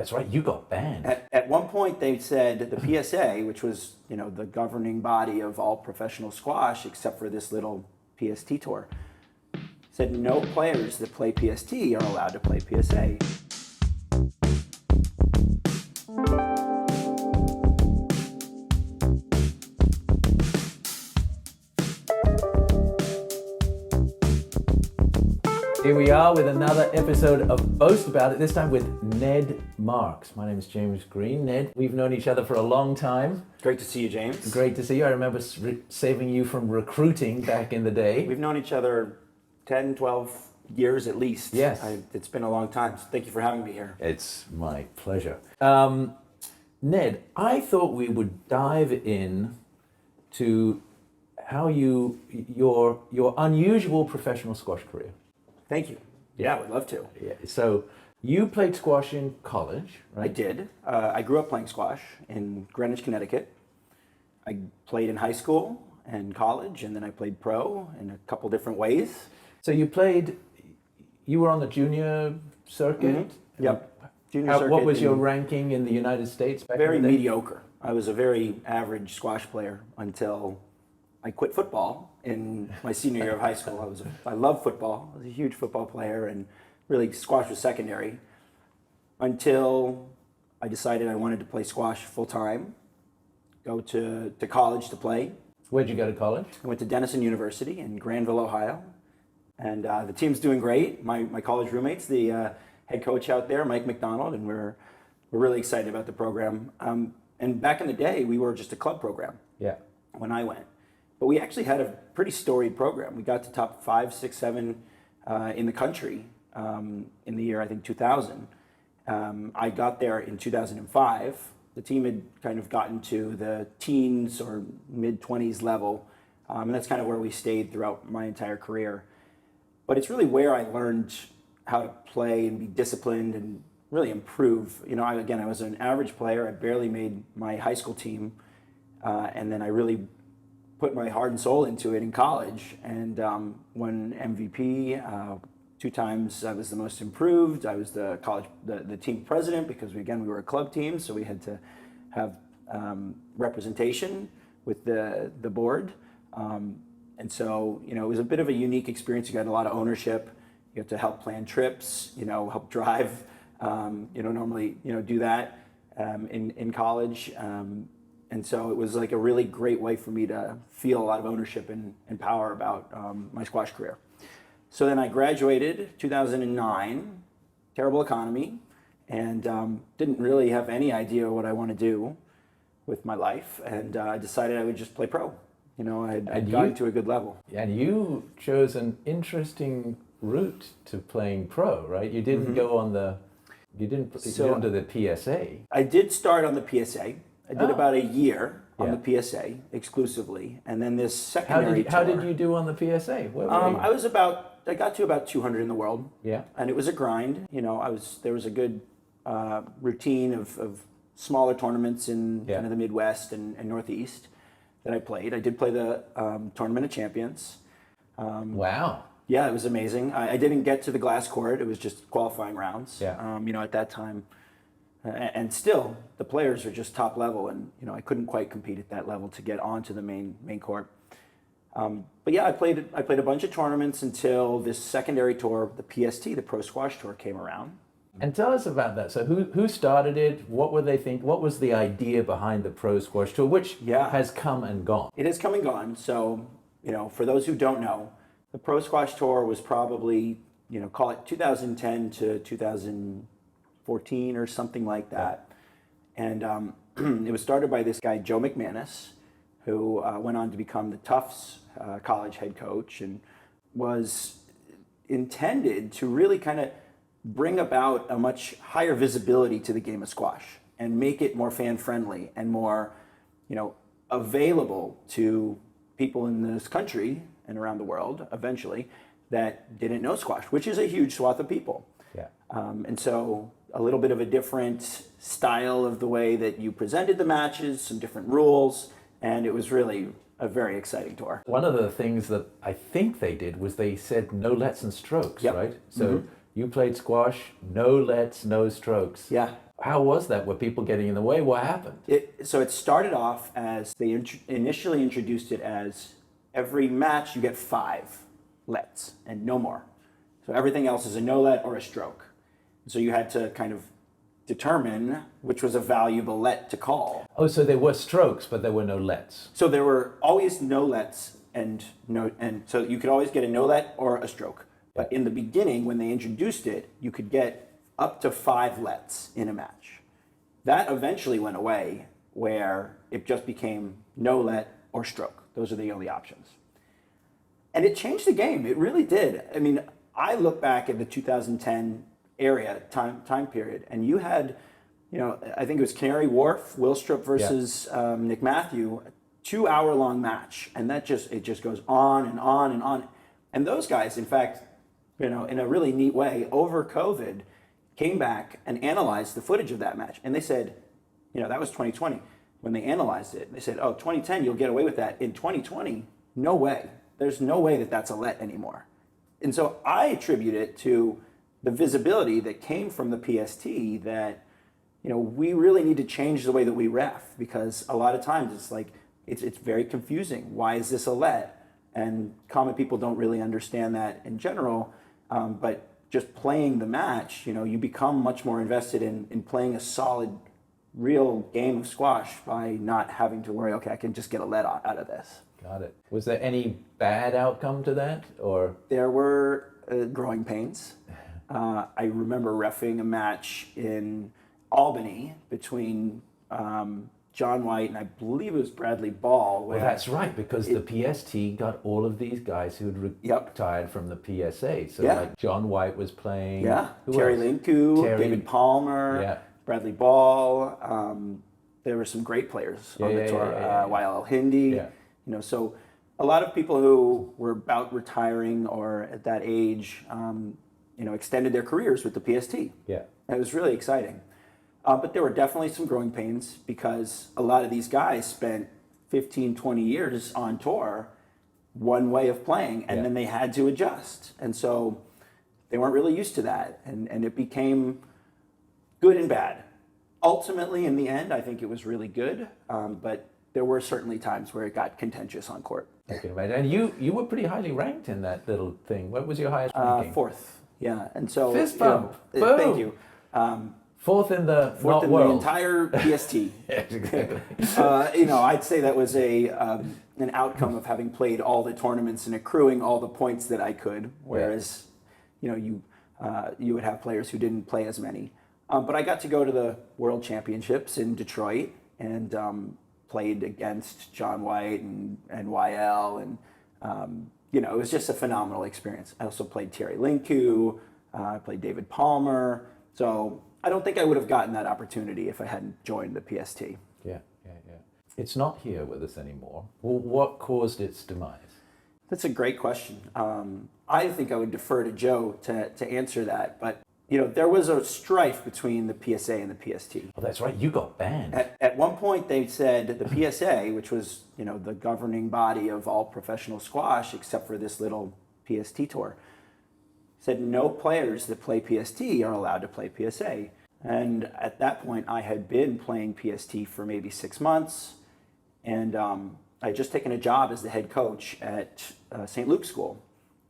that's right. You got banned. At one point, they said the PSA, which was the governing body of all professional squash, except for this little PST tour, said no players that play PST are allowed to play PSA. Here we are with another episode of Boast About It, this time with Ned Marks. My name is James Green. Ned, we've known each other for a long time. Great to see you, James. Great to see you. I remember saving you from recruiting back in the day. We've known each other 10, 12 years at least. Yes. It's been a long time. So thank you for having me here. It's my pleasure. Ned, I thought we would dive in to how your unusual professional squash career. Thank you. Yeah, I would love to. Yeah. So you played squash in college, right? I did. I grew up playing squash in Greenwich, Connecticut. I played in high school and college, and then I played pro in a couple different ways. So you were on the junior circuit? Mm-hmm. Yep. Junior circuit. What was your ranking in the United States back Very in the day? mediocre. I was a very average squash player until I quit football in my senior year of high school. I loved football. I was a huge football player, and really squash was secondary until I decided I wanted to play squash full time, go to college to play. Where'd you go to college? I went to Denison University in Granville, Ohio, and the team's doing great. My college roommates, the head coach out there, Mike McDonald, and we're really excited about the program. And back in the day, we were just a club program. Yeah. When I went. But we actually had a pretty storied program. We got to top 5, 6, 7 in the country in the year, I think, 2000. I got there in 2005. The team had kind of gotten to the teens or mid-20s level, and that's kind of where we stayed throughout my entire career. But it's really where I learned how to play and be disciplined and really improve. I was an average player. I barely made my high school team, and then I really put my heart and soul into it in college and won MVP. 2 times I was the most improved. I was the team president because we were a club team, so we had to have representation with the board. And so it was a bit of a unique experience. You got a lot of ownership. You have to help plan trips. Help drive. Normally do that in college. And so it was like a really great way for me to feel a lot of ownership and power about my squash career. So then I graduated 2009, terrible economy, and didn't really have any idea what I want to do with my life. And I decided I would just play pro. I'd gotten to a good level. And you chose an interesting route to playing pro, right? You didn't go on you didn't do the PSA. I did start on the PSA. I did about a year on the PSA exclusively, and then this secondary How tour. did you do on the PSA? Where were you? I got to about 200 in the world. Yeah. And it was a grind. There was a good routine of smaller tournaments in kind of the Midwest and Northeast that I played. I did play the Tournament of Champions. Wow. Yeah, it was amazing. I didn't get to the glass court. It was just qualifying rounds. Yeah. At that time. And still, the players are just top level, and I couldn't quite compete at that level to get onto the main court. But yeah, I played a bunch of tournaments until this secondary tour, the PST, the Pro Squash Tour, came around. And tell us about that. So who started it? What were they think? What was the idea behind the Pro Squash Tour, which has come and gone? It has come and gone. So for those who don't know, the Pro Squash Tour was probably call it 2010 to 2014 or something like that. And it was started by this guy, Joe McManus, who went on to become the Tufts college head coach and was intended to really kind of bring about a much higher visibility to the game of squash and make it more fan-friendly and more, available to people in this country and around the world eventually that didn't know squash, which is a huge swath of people. Yeah. And so a little bit of a different style of the way that you presented the matches, some different rules, and it was really a very exciting tour. One of the things that I think they did was they said no lets and strokes, right? So you played squash, no lets, no strokes. Yeah. How was that? Were people getting in the way? What happened? So it started off as they initially introduced it as every match you get 5 lets and no more. So everything else is a no let or a stroke. So you had to kind of determine which was a valuable let to call. Oh, so there were strokes, but there were no lets. So there were always no lets and so you could always get a no let or a stroke. But in the beginning, when they introduced it, you could get up to 5 lets in a match. That eventually went away, where it just became no let or stroke. Those are the only options. And it changed the game. It really did. I mean, I look back at the 2010 time period, and you had, I think it was Canary Wharf, Willstrup versus Nick Matthew, a 2-hour-long match, and it just goes on and on and on. And those guys, in fact, in a really neat way, over COVID, came back and analyzed the footage of that match, and they said, that was 2020 when they analyzed it. They said, oh, 2010, you'll get away with that. In 2020, no way. There's no way that that's a let anymore. And so I attribute it to the visibility that came from the PST that, we really need to change the way that we ref, because a lot of times it's like, it's very confusing. Why is this a let? And common people don't really understand that in general, but just playing the match, you become much more invested in playing a solid, real game of squash by not having to worry, okay, I can just get a let out of this. Got it. Was there any bad outcome to that, or? There were growing pains. I remember reffing a match in Albany between John White and I believe it was Bradley Ball. Well, that's right, because the PST got all of these guys who had retired from the PSA. So like John White was playing. Yeah, Who Terry else? Linku, David Palmer, Bradley Ball. There were some great players on the tour. YL Hindi. So a lot of people who were about retiring or at that age, extended their careers with the PST. Yeah. And it was really exciting. But there were definitely some growing pains because a lot of these guys spent 15, 20 years on tour, one way of playing, and then they had to adjust. And so they weren't really used to that. And it became good and bad. Ultimately, in the end, I think it was really good. But there were certainly times where it got contentious on court. I can imagine. And you were pretty highly ranked in that little thing. What was your highest ranking? 4th. Yeah. And so fist bump. Boom. Thank you. 4th in the Fourth in world. the entire PST. Exactly. I'd say that was an outcome of having played all the tournaments and accruing all the points that I could. Whereas, you would have players who didn't play as many. But I got to go to the World Championships in Detroit and played against John White and YL, and it was just a phenomenal experience. I also played Terry Linku. I played David Palmer. So I don't think I would have gotten that opportunity if I hadn't joined the PST. Yeah. It's not here with us anymore. Well, what caused its demise? That's a great question. I think I would defer to Joe to answer that. But, there was a strife between the PSA and the PST. Oh, that's right. You got banned. At one point, they said the PSA, which was, the governing body of all professional squash, except for this little PST tour, said no players that play PST are allowed to play PSA. And at that point, I had been playing PST for maybe 6 months, and I had just taken a job as the head coach at St. Luke's School.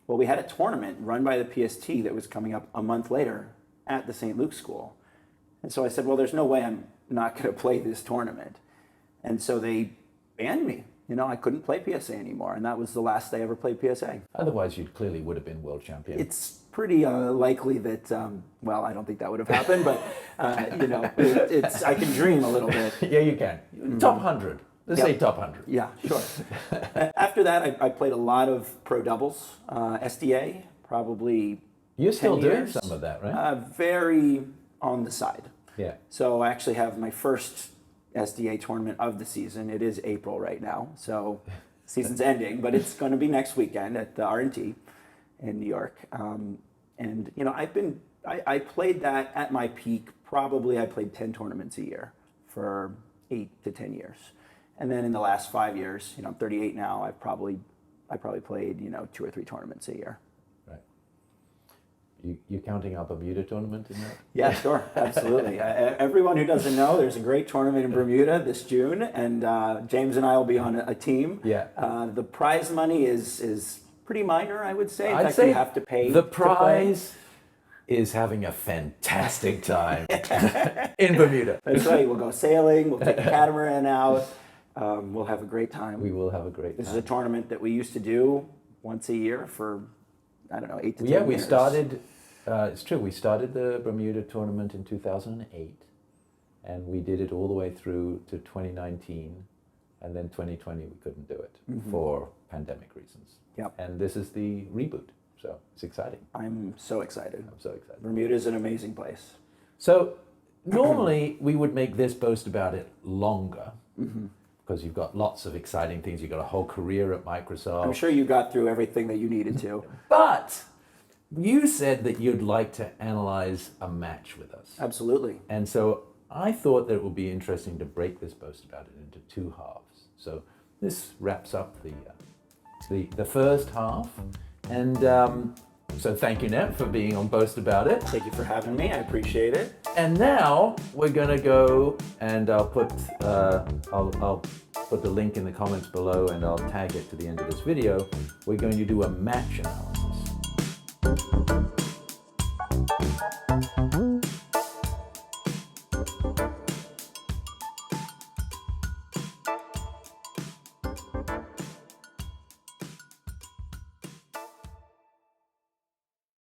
Well, we had a tournament run by the PST that was coming up a month later at the St. Luke's School. And so I said, well, there's no way I'm not going to play this tournament. And so they banned me. I couldn't play PSA anymore, and that was the last I ever played PSA. Otherwise, you clearly would have been world champion. It's pretty likely that, I don't think that would have happened, but, I can dream a little bit. Yeah, you can. Top 100. Let's say top 100. Yeah, sure. After that, I played a lot of pro doubles, SDA, probably. You're still 10 doing years. some of that, right? Very on the side. Yeah. So I actually have my first SDA tournament of the season. It is April right now, so season's ending, but it's going to be next weekend at the R&T in New York. And I played that at my peak. Probably I played 10 tournaments a year for 8 to 10 years. And then in the last 5 years, I'm 38 now, I probably played, 2 or 3 tournaments a year. Right. You counting our Bermuda tournament in that? Yeah, sure, absolutely. Everyone who doesn't know, there's a great tournament in Bermuda this June, and James and I will be on a team. Yeah. The prize money is pretty minor, I would say. In I'd fact, say you have to pay. the to play. prize is having a fantastic time in Bermuda. That's right. We'll go sailing. We'll take a catamaran out. We'll have a great time. We will have a great This time. is a tournament that we used to do once a year for, I don't know, 8 to 10 Yeah, years. we started, it's true, we started the Bermuda tournament in 2008, and we did it all the way through to 2019, and then 2020 we couldn't do it for pandemic reasons. Yep. And this is the reboot, so it's exciting. I'm so excited. I'm so excited. Bermuda is an amazing place. So normally we would make this boast about it longer, because you've got lots of exciting things. You've got a whole career at Microsoft. I'm sure you got through everything that you needed to. But you said that you'd like to analyze a match with us. Absolutely. And so I thought that it would be interesting to break this boast about it into two halves. So this wraps up the first half. And so thank you, Ned, for being on Boast About It. Thank you for having me. I appreciate it. And now we're going to go, and I'll put the link in the comments below, and I'll tag it to the end of this video. We're going to do a match analysis.